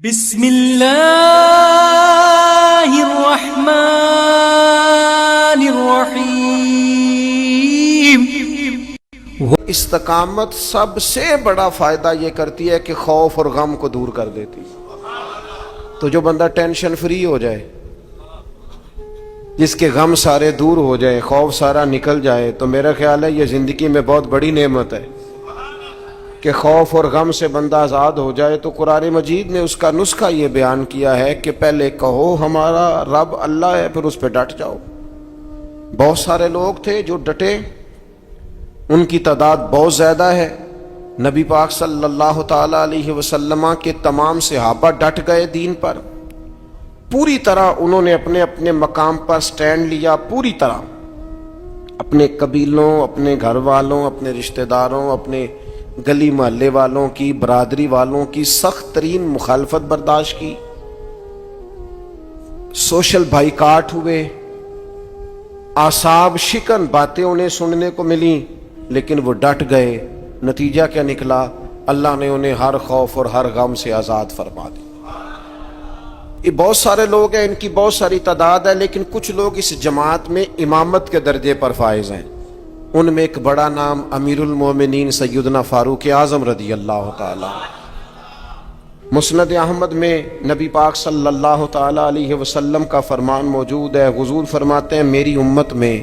بسم اللہ الرحمن الرحیم۔ استقامت سب سے بڑا فائدہ یہ کرتی ہے کہ خوف اور غم کو دور کر دیتی۔ تو جو بندہ ٹینشن فری ہو جائے، جس کے غم سارے دور ہو جائے، خوف سارا نکل جائے، تو میرا خیال ہے یہ زندگی میں بہت بڑی نعمت ہے کہ خوف اور غم سے بندہ آزاد ہو جائے۔ تو قرآن مجید نے اس کا نسخہ یہ بیان کیا ہے کہ پہلے کہو ہمارا رب اللہ ہے، پھر اس پہ ڈٹ جاؤ۔ بہت سارے لوگ تھے جو ڈٹے، ان کی تعداد بہت زیادہ ہے۔ نبی پاک صلی اللہ تعالی علیہ وسلم کے تمام صحابہ ڈٹ گئے دین پر، پوری طرح انہوں نے اپنے اپنے مقام پر سٹینڈ لیا، پوری طرح اپنے قبیلوں، اپنے گھر والوں، اپنے رشتہ داروں، اپنے گلی محلے والوں کی، برادری والوں کی سخت ترین مخالفت برداشت کی، سوشل بائیکاٹ ہوئے، اعصاب شکن باتیں انہیں سننے کو ملیں، لیکن وہ ڈٹ گئے۔ نتیجہ کیا نکلا؟ اللہ نے انہیں ہر خوف اور ہر غم سے آزاد فرما دیا۔ یہ بہت سارے لوگ ہیں، ان کی بہت ساری تعداد ہے، لیکن کچھ لوگ اس جماعت میں امامت کے درجے پر فائز ہیں۔ ان میں ایک بڑا نام امیر المومنین سیدنا فاروق اعظم رضی اللہ تعالی۔ مسند احمد میں نبی پاک صلی اللہ تعالی علیہ وسلم کا فرمان موجود ہے۔ حضور فرماتے ہیں میری امت میں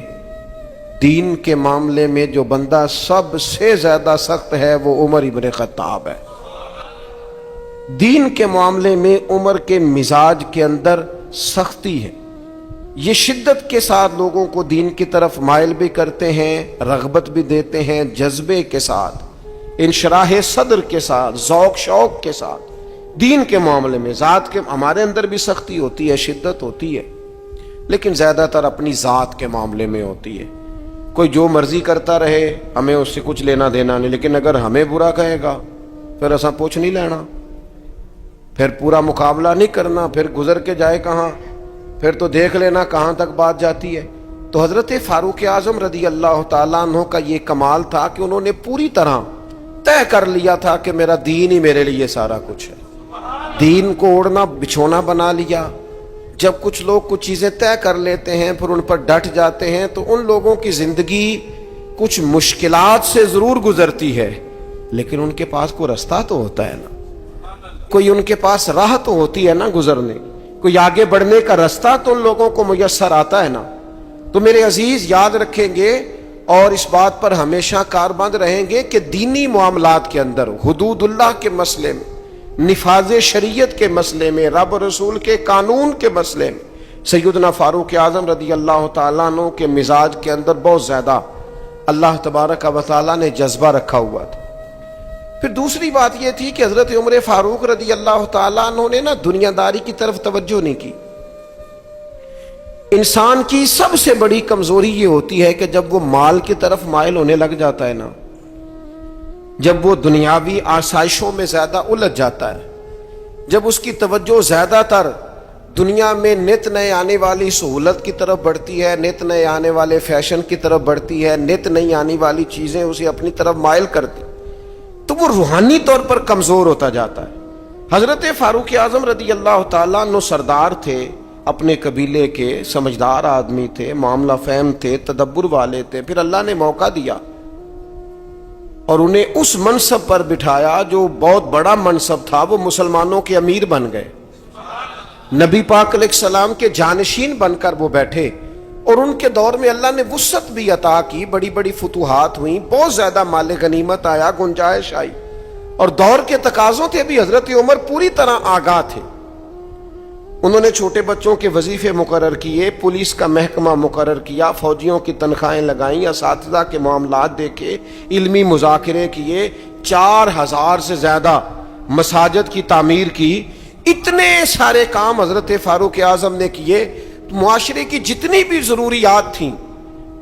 دین کے معاملے میں جو بندہ سب سے زیادہ سخت ہے وہ عمر ابن خطاب ہے۔ دین کے معاملے میں عمر کے مزاج کے اندر سختی ہے، یہ شدت کے ساتھ لوگوں کو دین کی طرف مائل بھی کرتے ہیں، رغبت بھی دیتے ہیں، جذبے کے ساتھ، انشراح صدر کے ساتھ، ذوق شوق کے ساتھ دین کے معاملے میں۔ ذات کے ہمارے اندر بھی سختی ہوتی ہے، شدت ہوتی ہے، لیکن زیادہ تر اپنی ذات کے معاملے میں ہوتی ہے۔ کوئی جو مرضی کرتا رہے، ہمیں اس سے کچھ لینا دینا نہیں، لیکن اگر ہمیں برا کہے گا پھر ایسا پوچھ نہیں لینا، پھر پورا مقابلہ نہیں کرنا، پھر گزر کے جائے کہاں، پھر تو دیکھ لینا کہاں تک بات جاتی ہے۔ تو حضرت فاروق اعظم رضی اللہ تعالیٰ عنہ کا یہ کمال تھا کہ انہوں نے پوری طرح طے کر لیا تھا کہ میرا دین ہی میرے لیے سارا کچھ ہے۔ دین کو اوڑھنا بچھونا بنا لیا۔ جب کچھ لوگ کچھ چیزیں طے کر لیتے ہیں پھر ان پر ڈٹ جاتے ہیں، تو ان لوگوں کی زندگی کچھ مشکلات سے ضرور گزرتی ہے، لیکن ان کے پاس کوئی رستہ تو ہوتا ہے نا، کوئی ان کے پاس راہ تو ہوتی ہے نا گزرنے، کوئی آگے بڑھنے کا رستہ تو ان لوگوں کو میسر آتا ہے نا۔ تو میرے عزیز یاد رکھیں گے اور اس بات پر ہمیشہ کاربند رہیں گے کہ دینی معاملات کے اندر، حدود اللہ کے مسئلے میں، نفاذ شریعت کے مسئلے میں، رب رسول کے قانون کے مسئلے میں، سیدنا فاروق اعظم رضی اللہ تعالیٰ عنہ کے مزاج کے اندر بہت زیادہ اللہ تبارک و تعالیٰ نے جذبہ رکھا ہوا تھا۔ پھر دوسری بات یہ تھی کہ حضرت عمر فاروق رضی اللہ تعالیٰ عنہ نے دنیا داری کی طرف توجہ نہیں کی۔ انسان کی سب سے بڑی کمزوری یہ ہوتی ہے کہ جب وہ مال کی طرف مائل ہونے لگ جاتا ہے نا، جب وہ دنیاوی آسائشوں میں زیادہ الجھ جاتا ہے، جب اس کی توجہ زیادہ تر دنیا میں نت نئے آنے والی سہولت کی طرف بڑھتی ہے، نت نئے آنے والے فیشن کی طرف بڑھتی ہے، نت نئی آنے والی چیزیں اسے اپنی طرف مائل کرتی، تو وہ روحانی طور پر کمزور ہوتا جاتا ہے۔ حضرت فاروق اعظم رضی اللہ تعالیٰ عنہ سردار تھے، اپنے قبیلے کے سمجھدار آدمی تھے، معاملہ فہم تھے، تدبر والے تھے۔ پھر اللہ نے موقع دیا اور انہیں اس منصب پر بٹھایا جو بہت بڑا منصب تھا، وہ مسلمانوں کے امیر بن گئے، نبی پاک علیہ السلام کے جانشین بن کر وہ بیٹھے، اور ان کے دور میں اللہ نے وسعت بھی عطا کی، بڑی بڑی فتوحات ہوئیں، بہت زیادہ مال غنیمت آیا، گنجائش آئی، اور دور کے تقاضوں تھے بھی حضرت عمر پوری طرح آگاہ تھے۔ انہوں نے چھوٹے بچوں کے وظیفے مقرر کیے، پولیس کا محکمہ مقرر کیا، فوجیوں کی تنخواہیں لگائیں، اساتذہ کے معاملات دیکھے، علمی مذاکرے کیے، 4000 سے زیادہ مساجد کی تعمیر کی۔ اتنے سارے کام حضرت فاروق اعظم نے کیے، معاشرے کی جتنی بھی ضروریات تھیں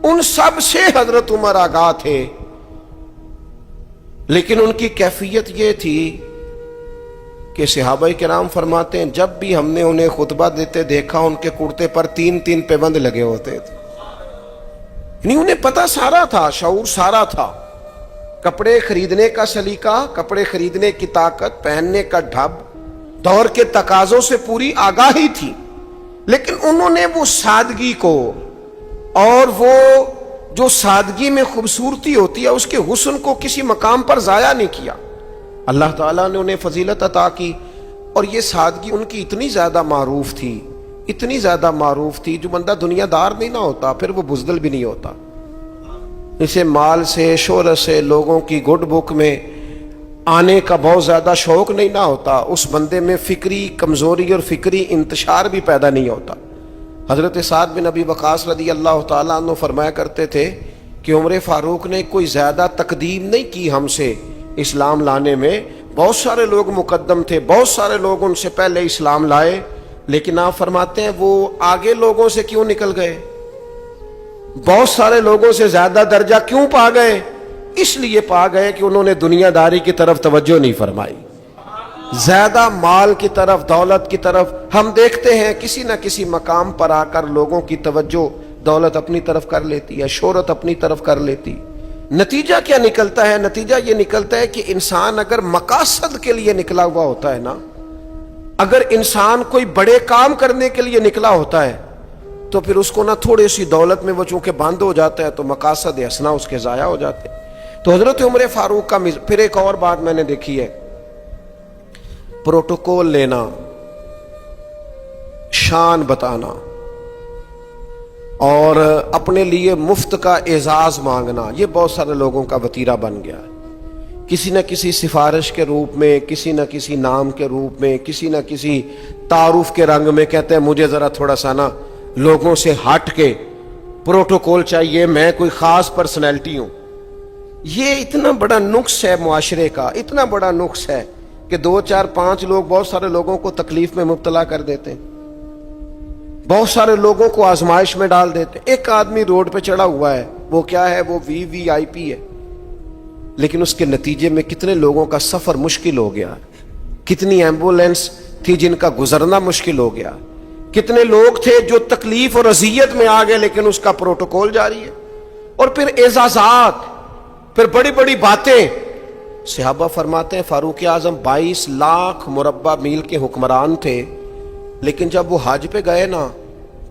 ان سب سے حضرت عمر آگاہ تھے، لیکن ان کی کیفیت یہ تھی کہ صحابہ کرام فرماتے ہیں جب بھی ہم نے انہیں خطبہ دیتے دیکھا ان کے کرتے پر 3 پیبند لگے ہوتے تھے، یعنی انہیں پتہ سارا تھا، شعور سارا تھا، کپڑے خریدنے کا سلیقہ، کپڑے خریدنے کی طاقت، پہننے کا ڈھب، دور کے تقاضوں سے پوری آگاہی تھی، لیکن انہوں نے وہ سادگی کو، اور وہ جو سادگی میں خوبصورتی ہوتی ہے اس کے حسن کو کسی مقام پر ضائع نہیں کیا۔ اللہ تعالیٰ نے انہیں فضیلت عطا کی، اور یہ سادگی ان کی اتنی زیادہ معروف تھی، اتنی زیادہ معروف تھی، جو بندہ دنیا دار نہیں نہ ہوتا پھر وہ بزدل بھی نہیں ہوتا۔ اسے مال سے، شہرت سے، لوگوں کی گڈ بک میں آنے کا بہت زیادہ شوق نہیں نہ ہوتا، اس بندے میں فکری کمزوری اور فکری انتشار بھی پیدا نہیں ہوتا۔ حضرت سعد بن ابی وقاص رضی اللہ تعالیٰ عنہ فرمایا کرتے تھے کہ عمر فاروق نے کوئی زیادہ تقدیم نہیں کی ہم سے اسلام لانے میں، بہت سارے لوگ مقدم تھے، بہت سارے لوگ ان سے پہلے اسلام لائے، لیکن آپ فرماتے ہیں وہ آگے لوگوں سے کیوں نکل گئے، بہت سارے لوگوں سے زیادہ درجہ کیوں پا گئے؟ اس لیے پا گئے کہ انہوں نے دنیا داری کی طرف توجہ نہیں فرمائی، زیادہ مال کی طرف، دولت کی طرف۔ ہم دیکھتے ہیں کسی نہ کسی مقام پر آ کر لوگوں کی توجہ دولت اپنی طرف کر لیتی ہے، شہرت اپنی طرف کر لیتی۔ نتیجہ کیا نکلتا ہے؟ نتیجہ یہ نکلتا ہے کہ انسان اگر مقاصد کے لیے نکلا ہوا ہوتا ہے نا، اگر انسان کوئی بڑے کام کرنے کے لیے نکلا ہوتا ہے تو پھر اس کو نہ تھوڑی سی دولت میں وہ چونکہ بند ہو جاتا ہے تو مقاصد حسنہ اس کے ضائع ہو جاتے ہیں۔ تو حضرت عمر فاروق کا پھر ایک اور بات میں نے دیکھی ہے، پروٹوکول لینا، شان بتانا، اور اپنے لیے مفت کا اعزاز مانگنا، یہ بہت سارے لوگوں کا وتیرہ بن گیا ہے۔ کسی نہ کسی سفارش کے روپ میں، کسی نہ کسی نام کے روپ میں، کسی نہ کسی تعارف کے رنگ میں کہتے ہیں مجھے ذرا تھوڑا سا نا لوگوں سے ہٹ کے پروٹوکول چاہیے، میں کوئی خاص پرسنالٹی ہوں۔ یہ اتنا بڑا نقص ہے معاشرے کا، اتنا بڑا نقص ہے کہ 2 4 5 لوگ بہت سارے لوگوں کو تکلیف میں مبتلا کر دیتے ہیں، بہت سارے لوگوں کو آزمائش میں ڈال دیتے ہیں۔ ایک آدمی روڈ پہ چڑھا ہوا ہے، وہ کیا ہے؟ وہ VIP ہے، لیکن اس کے نتیجے میں کتنے لوگوں کا سفر مشکل ہو گیا، کتنی ایمبولینس تھی جن کا گزرنا مشکل ہو گیا، کتنے لوگ تھے جو تکلیف اور اذیت میں آ گئے، لیکن اس کا پروٹوکول جاری ہے۔ اور پھر اعزازات، پھر بڑی بڑی باتیں۔ صحابہ فرماتے ہیں فاروق اعظم 22 لاکھ مربع میل کے حکمران تھے، لیکن جب وہ حج پہ گئے نا،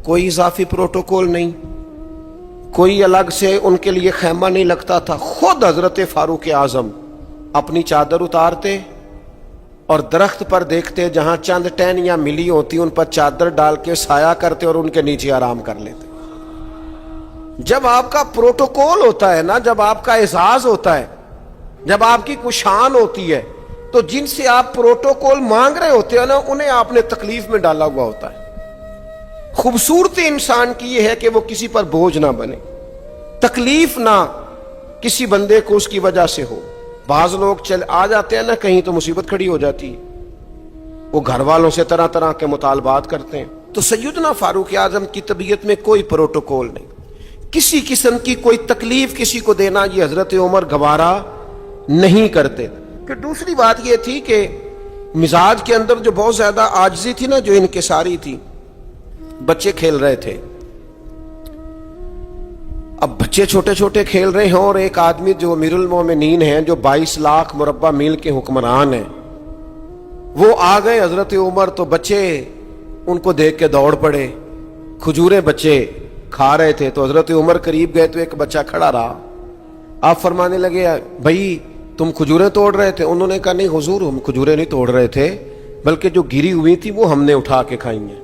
کوئی اضافی پروٹوکول نہیں، کوئی الگ سے ان کے لیے خیمہ نہیں لگتا تھا۔ خود حضرت فاروق اعظم اپنی چادر اتارتے اور درخت پر دیکھتے جہاں چند ٹہنیاں ملی ہوتی ان پر چادر ڈال کے سایہ کرتے اور ان کے نیچے آرام کر لیتے۔ جب آپ کا پروٹوکول ہوتا ہے نا، جب آپ کا اعزاز ہوتا ہے، جب آپ کی کوئی شان ہوتی ہے، تو جن سے آپ پروٹوکول مانگ رہے ہوتے ہیں نا، انہیں آپ نے تکلیف میں ڈالا ہوا ہوتا ہے۔ خوبصورتی انسان کی یہ ہے کہ وہ کسی پر بوجھ نہ بنے، تکلیف نہ کسی بندے کو اس کی وجہ سے ہو۔ بعض لوگ آ جاتے ہیں نا کہیں تو مصیبت کھڑی ہو جاتی ہے، وہ گھر والوں سے طرح طرح کے مطالبات کرتے ہیں۔ تو سیدنا فاروق اعظم کی طبیعت میں کوئی پروٹوکول نہیں، کسی قسم کی کوئی تکلیف کسی کو دینا یہ حضرت عمر گوارا نہیں کرتے۔ پھر دوسری بات یہ تھی کہ مزاج کے اندر جو بہت زیادہ عاجزی تھی نا، جو انکساری تھی۔ بچے کھیل رہے تھے، اب بچے چھوٹے چھوٹے کھیل رہے ہیں، اور ایک آدمی جو امیر المومنین ہیں، جو 22 لاکھ مربع میل کے حکمران ہیں، وہ آ گئے حضرت عمر، تو بچے ان کو دیکھ کے دوڑ پڑے۔ کھجوریں بچے کھا رہے تھے، تو حضرت عمر قریب گئے تو ایک بچہ کھڑا رہا۔ آپ فرمانے لگے بھائی تم کھجوریں توڑ رہے تھے؟ انہوں نے کہا نہیں حضور، ہم کھجوریں نہیں توڑ رہے تھے، بلکہ جو گری ہوئی تھی وہ ہم نے اٹھا کے کھائی ہیں۔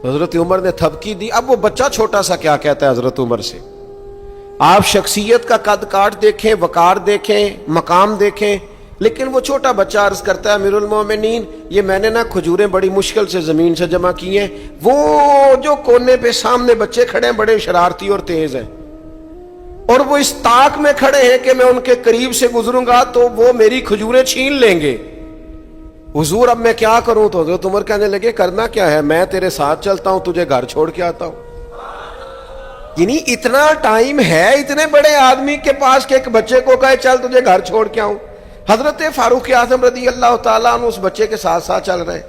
حضرت عمر نے تھپکی دی۔ اب وہ بچہ چھوٹا سا کیا کہتا ہے حضرت عمر سے؟ آپ شخصیت کا قد کاٹ دیکھیں، وقار دیکھیں، مقام دیکھیں، لیکن وہ چھوٹا بچہ عرض کرتا ہے امیر المومنین، یہ میں نے نا کھجوریں بڑی مشکل سے زمین سے جمع کی ہیں، وہ جو کونے پہ سامنے بچے کھڑے ہیں بڑے شرارتی اور تیز ہیں، اور وہ اس طاق میں کھڑے ہیں کہ میں ان کے قریب سے گزروں گا تو وہ میری کھجوریں چھین لیں گے۔ حضور اب میں کیا کروں؟ تو حضرت عمر کہنے لگے کرنا کیا ہے، میں تیرے ساتھ چلتا ہوں، تجھے گھر چھوڑ کے آتا ہوں۔ یعنی اتنا ٹائم ہے اتنے بڑے آدمی کے پاس کہ ایک بچے کو کہے چل تجھے گھر چھوڑ کے آؤں۔ حضرت فاروق اعظم رضی اللہ تعالیٰ عنہ اس بچے کے ساتھ ساتھ چل رہے،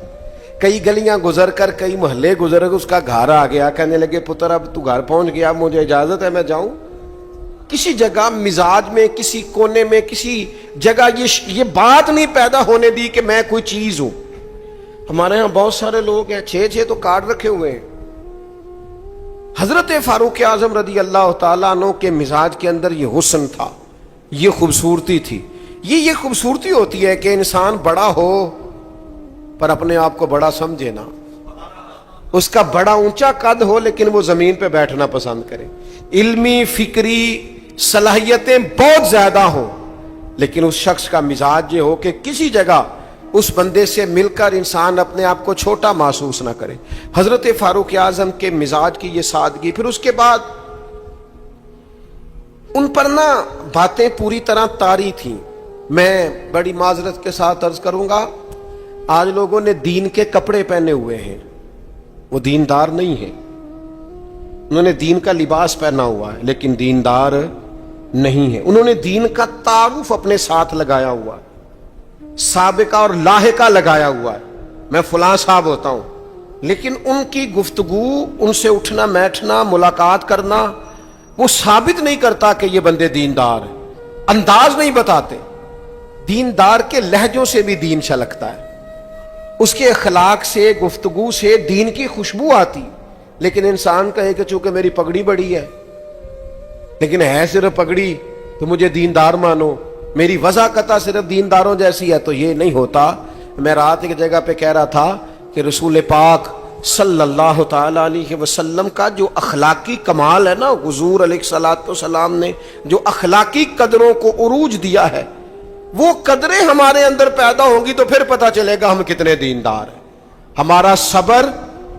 کئی گلیاں گزر کر، کئی محلے گزر کر اس کا گھر آ گیا۔ کہنے لگے پتر اب تو گھر پہنچ گیا، مجھے اجازت ہے میں جاؤں؟ کسی جگہ مزاج میں، کسی کونے میں، کسی جگہ یہ بات نہیں پیدا ہونے دی کہ میں کوئی چیز ہوں۔ ہمارے ہاں بہت سارے لوگ ہیں 6 تو کارڈ رکھے ہوئے ہیں. حضرت فاروق اعظم رضی اللہ تعالیٰ عنہ کے مزاج کے اندر یہ حسن تھا, یہ خوبصورتی تھی. یہ خوبصورتی ہوتی ہے کہ انسان بڑا ہو پر اپنے آپ کو بڑا سمجھے نا, اس کا بڑا اونچا قد ہو لیکن وہ زمین پہ بیٹھنا پسند کرے, علمی فکری صلاحیتیں بہت زیادہ ہوں لیکن اس شخص کا مزاج یہ ہو کہ کسی جگہ اس بندے سے مل کر انسان اپنے آپ کو چھوٹا محسوس نہ کرے. حضرت فاروق اعظم کے مزاج کی یہ سادگی. پھر اس کے بعد ان پر نہ باتیں پوری طرح طاری تھیں. میں بڑی معذرت کے ساتھ عرض کروں گا, آج لوگوں نے دین کے کپڑے پہنے ہوئے ہیں, وہ دیندار نہیں ہیں. انہوں نے دین کا لباس پہنا ہوا ہے لیکن دیندار نہیں ہے. انہوں نے دین کا تعارف اپنے ساتھ لگایا ہوا ہے, سابقہ اور لاحقہ لگایا ہوا ہے, میں فلاں صاحب ہوتا ہوں, لیکن ان کی گفتگو, ان سے اٹھنا بیٹھنا, ملاقات کرنا وہ ثابت نہیں کرتا کہ یہ بندے دیندار ہیں. انداز نہیں بتاتے. دیندار کے لہجوں سے بھی دین چھلکتا ہے, اس کے اخلاق سے, گفتگو سے دین کی خوشبو آتی. لیکن انسان کہے کہ چونکہ میری پگڑی بڑی ہے لیکن ہے صرف پگڑی تو مجھے دیندار مانو, میری وضاحت صرف دینداروں جیسی ہے, تو یہ نہیں ہوتا. میں رات ایک جگہ پہ کہہ رہا تھا کہ رسول پاک صلی اللہ تعالی علیہ وسلم کا جو اخلاقی کمال ہے نا, حضور علیہ الصلوۃ والسلام نے جو اخلاقی قدروں کو عروج دیا ہے, وہ قدریں ہمارے اندر پیدا ہوں گی تو پھر پتہ چلے گا ہم کتنے دیندار ہیں. ہمارا صبر,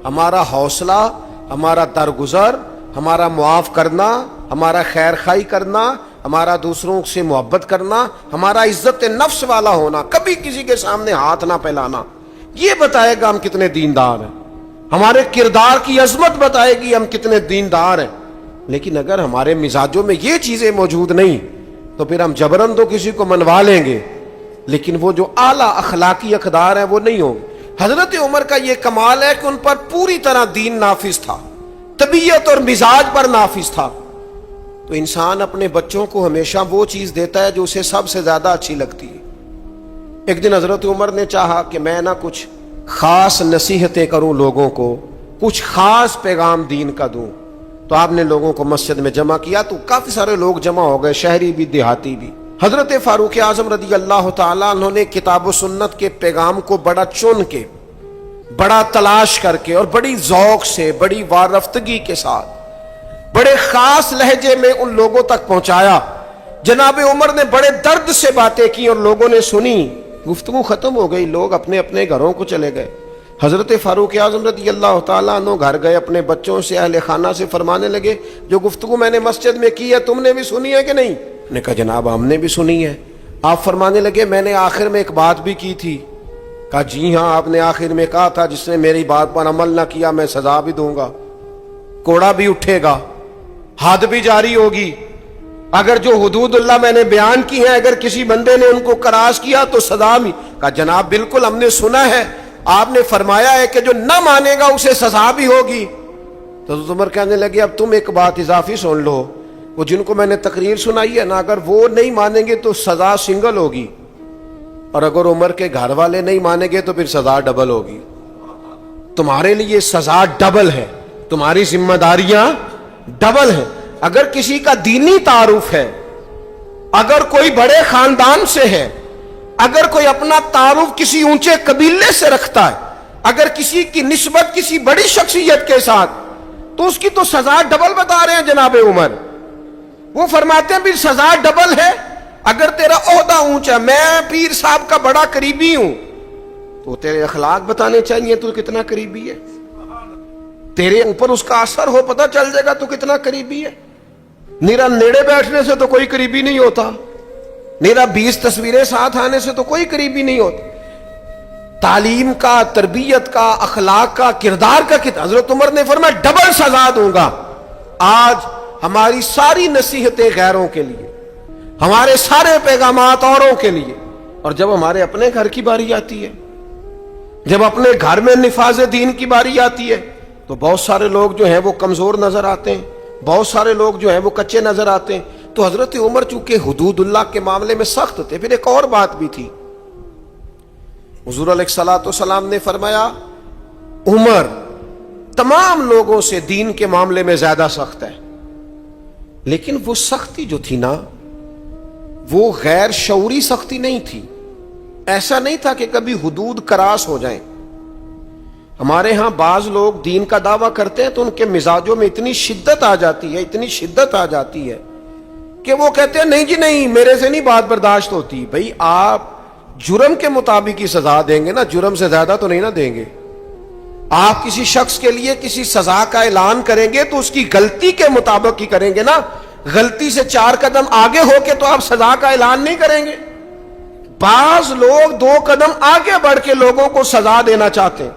ہمارا حوصلہ, ہمارا درگزر, ہمارا معاف کرنا, ہمارا خیر خواہی کرنا, ہمارا دوسروں سے محبت کرنا, ہمارا عزت نفس والا ہونا, کبھی کسی کے سامنے ہاتھ نہ پھیلانا, یہ بتائے گا ہم کتنے دیندار ہیں. ہمارے کردار کی عظمت بتائے گی ہم کتنے دیندار ہیں. لیکن اگر ہمارے مزاجوں میں یہ چیزیں موجود نہیں تو پھر ہم جبرن تو کسی کو منوا لیں گے لیکن وہ جو اعلیٰ اخلاقی اقدار ہیں وہ نہیں ہوں گے. حضرت عمر کا یہ کمال ہے کہ ان پر پوری طرح دین نافذ تھا, طبیعت اور مزاج پر نافذ تھا. تو انسان اپنے بچوں کو ہمیشہ وہ چیز دیتا ہے جو اسے سب سے زیادہ اچھی لگتی ہے. ایک دن حضرت عمر نے چاہا کہ میں نہ کچھ خاص نصیحتیں کروں لوگوں کو, کچھ خاص پیغام دین کا دوں. تو آپ نے لوگوں کو مسجد میں جمع کیا تو کافی سارے لوگ جمع ہو گئے, شہری بھی دیہاتی بھی. حضرت فاروق اعظم رضی اللہ تعالیٰ عنہ نے کتاب و سنت کے پیغام کو بڑا چن کے, بڑا تلاش کر کے اور بڑی ذوق سے, بڑی وارفتگی کے ساتھ, بڑے خاص لہجے میں ان لوگوں تک پہنچایا. جناب عمر نے بڑے درد سے باتیں کی اور لوگوں نے سنی. گفتگو ختم ہو گئی, لوگ اپنے اپنے گھروں کو چلے گئے. حضرت فاروق اعظم رضی اللہ تعالیٰ عنہ گھر گئے, اپنے بچوں سے, اہل خانہ سے فرمانے لگے جو گفتگو میں نے مسجد میں کی ہے تم نے بھی سنی ہے کہ نہیں؟ نے کہا جناب ہم نے بھی سنی ہے. آپ فرمانے لگے میں نے آخر میں ایک بات بھی کی تھی. کہا جی ہاں, آپ نے آخر میں کہا تھا جس نے میری بات پر عمل نہ کیا میں سزا بھی دوں گا, کوڑا بھی اٹھے گا, حد بھی جاری ہوگی. اگر جو حدود اللہ میں نے بیان کی ہیں اگر کسی بندے نے ان کو کراس کیا تو سزا بھی. کہا جناب بالکل ہم نے سنا ہے, آپ نے فرمایا ہے کہ جو نہ مانے گا اسے سزا بھی ہوگی. تو عمر کہنے لگے اب تم ایک بات اضافی سن لو, وہ جن کو میں نے تقریر سنائی ہے نا اگر وہ نہیں مانیں گے تو سزا سنگل ہوگی, اور اگر عمر کے گھر والے نہیں مانیں گے تو پھر سزا ڈبل ہوگی. تمہارے لیے سزا ڈبل ہے, تمہاری ذمہ داریاں ڈبل ہیں. اگر کسی کا دینی تعارف ہے, اگر کوئی بڑے خاندان سے ہے, اگر کوئی اپنا تعارف کسی اونچے قبیلے سے رکھتا ہے, اگر کسی کی نسبت کسی بڑی شخصیت کے ساتھ, تو اس کی تو سزا ڈبل بتا رہے ہیں جناب عمر. وہ فرماتے ہیں بھی سزا ڈبل ہے. اگر تیرا عہدہ اونچا, میں پیر صاحب کا بڑا قریبی ہوں, تو تیرے اخلاق بتانے چاہیے تو کتنا قریبی ہے. تیرے اوپر اس کا اثر ہو پتہ چل جائے گا تو کتنا قریبی ہے. نیرا نیڑے بیٹھنے سے تو کوئی قریبی نہیں ہوتا, نیرا 20 تصویریں ساتھ آنے سے تو کوئی قریبی نہیں ہوتا. تعلیم کا, تربیت کا, اخلاق کا, کردار کا حضرت عمر نے فرمایا ڈبل سزا دوں گا. آج ہماری ساری نصیحتیں غیروں کے لیے, ہمارے سارے پیغامات اوروں کے لیے, اور جب ہمارے اپنے گھر کی باری آتی ہے, جب اپنے گھر میں نفاذ دین کی باری آتی ہے تو بہت سارے لوگ جو ہیں وہ کمزور نظر آتے ہیں, بہت سارے لوگ جو ہیں وہ کچے نظر آتے ہیں. تو حضرت عمر چونکہ حدود اللہ کے معاملے میں سخت تھے. پھر ایک اور بات بھی تھی, حضور علیہ الصلوۃ والسلام نے فرمایا عمر تمام لوگوں سے دین کے معاملے میں زیادہ سخت ہے، لیکن وہ سختی جو تھی نا وہ غیر شعوری سختی نہیں تھی. ایسا نہیں تھا کہ کبھی حدود کراس ہو جائیں. ہمارے ہاں بعض لوگ دین کا دعویٰ کرتے ہیں تو ان کے مزاجوں میں اتنی شدت آ جاتی ہے، اتنی شدت آ جاتی ہے کہ وہ کہتے ہیں نہیں جی نہیں، میرے سے نہیں بات برداشت ہوتی. بھئی آپ جرم کے مطابق ہی سزا دیں گے نا، جرم سے زیادہ تو نہیں نا دیں گے. آپ کسی شخص کے لیے کسی سزا کا اعلان کریں گے تو اس کی غلطی کے مطابق ہی کریں گے نا. غلطی سے 4 قدم آگے ہو کے تو آپ سزا کا اعلان نہیں کریں گے. بعض لوگ 2 قدم آگے بڑھ کے لوگوں کو سزا دینا چاہتے ہیں.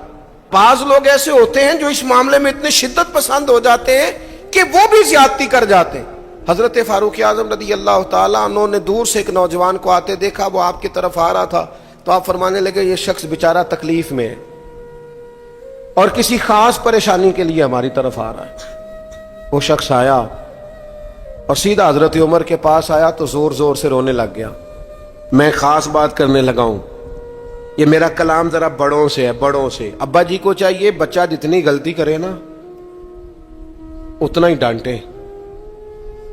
بعض لوگ ایسے ہوتے ہیں جو اس معاملے میں اتنے شدت پسند ہو جاتے ہیں کہ وہ بھی زیادتی کر جاتے ہیں. حضرت فاروق اعظم رضی اللہ تعالیٰ عنہ نے دور سے ایک نوجوان کو آتے دیکھا، وہ آپ کی طرف آ رہا تھا تو آپ فرمانے لگے یہ شخص بیچارہ تکلیف میں ہے اور کسی خاص پریشانی کے لیے ہماری طرف آ رہا ہے. وہ شخص آیا اور سیدھا حضرت عمر کے پاس آیا تو زور زور سے رونے لگ گیا. میں خاص بات کرنے لگا ہوں، یہ میرا کلام ذرا بڑوں سے ہے، بڑوں سے. ابا جی کو چاہیے بچہ جتنی غلطی کرے نا اتنا ہی ڈانٹے،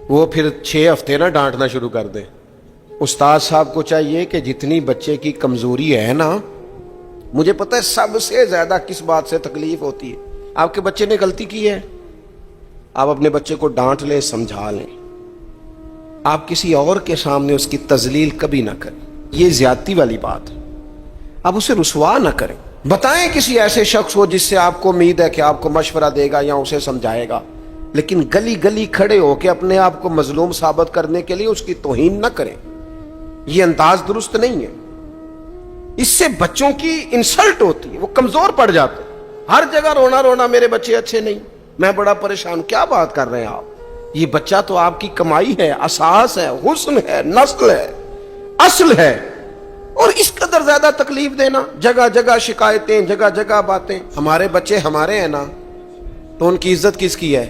وہ پھر 6 ہفتے نہ ڈانٹنا شروع کر دیں. استاد صاحب کو چاہیے کہ جتنی بچے کی کمزوری ہے نا، مجھے پتہ ہے سب سے زیادہ کس بات سے تکلیف ہوتی ہے. آپ کے بچے نے غلطی کی ہے، آپ اپنے بچے کو ڈانٹ لیں، سمجھا لیں. آپ کسی اور کے سامنے اس کی تذلیل کبھی نہ کریں، یہ زیادتی والی بات ہے. آپ اسے رسوا نہ کریں. بتائیں کسی ایسے شخص کو جس سے آپ کو امید ہے کہ آپ کو مشورہ دے گا یا اسے سمجھائے گا، لیکن گلی گلی کھڑے ہو کے اپنے آپ کو مظلوم ثابت کرنے کے لیے اس کی توہین نہ کریں. یہ انداز درست نہیں ہے. اس سے بچوں کی انسلٹ ہوتی ہے، وہ کمزور پڑ جاتے ہیں. ہر جگہ رونا رونا میرے بچے اچھے نہیں، میں بڑا پریشان ہوں. کیا بات کر رہے ہیں آپ؟ یہ بچہ تو آپ کی کمائی ہے، اساس ہے، حسن ہے، نسل ہے، اصل ہے. اور اس قدر زیادہ تکلیف دینا، جگہ جگہ شکایتیں، جگہ جگہ باتیں. ہمارے بچے ہمارے ہیں نا، تو ان کی عزت کس کی ہے؟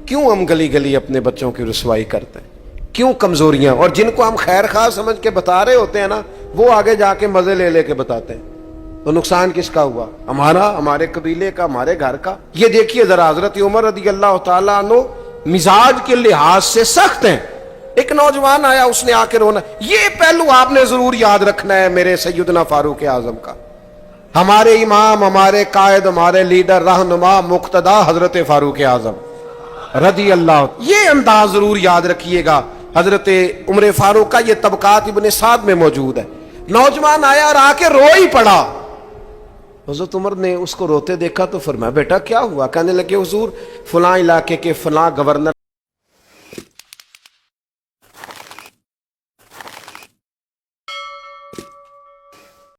کیوں ہم گلی گلی اپنے بچوں کی رسوائی کرتے ہیں؟ کیوں کمزوریاں؟ اور جن کو ہم خیر خواہ سمجھ کے بتا رہے ہوتے ہیں نا، وہ آگے جا کے مزے لے لے کے بتاتے ہیں. تو نقصان کس کا ہوا؟ ہمارا، ہمارے قبیلے کا، ہمارے گھر کا. یہ دیکھیے ذرا، حضرت عمر رضی اللہ تعالیٰ عنہ مزاج کے لحاظ سے سخت ہیں. ایک نوجوان آیا، اس نے آ کے رونا. یہ پہلو آپ نے ضرور یاد رکھنا ہے میرے سیدنا فاروق اعظم کا. ہمارے امام، ہمارے قائد، ہمارے لیڈر، رہنما، مقتدا حضرت فاروق اعظم رضی اللہ. یہ انداز ضرور یاد رکھیے گا. حضرت عمر فاروق کا یہ طبقات ابن سعد میں موجود ہے. نوجوان آیا اور آ کے رو ہی پڑا. حضرت عمر نے اس کو روتے دیکھا تو فرمایا بیٹا کیا ہوا؟ کہنے لگے حضور فلاں علاقے کے فلاں گورنر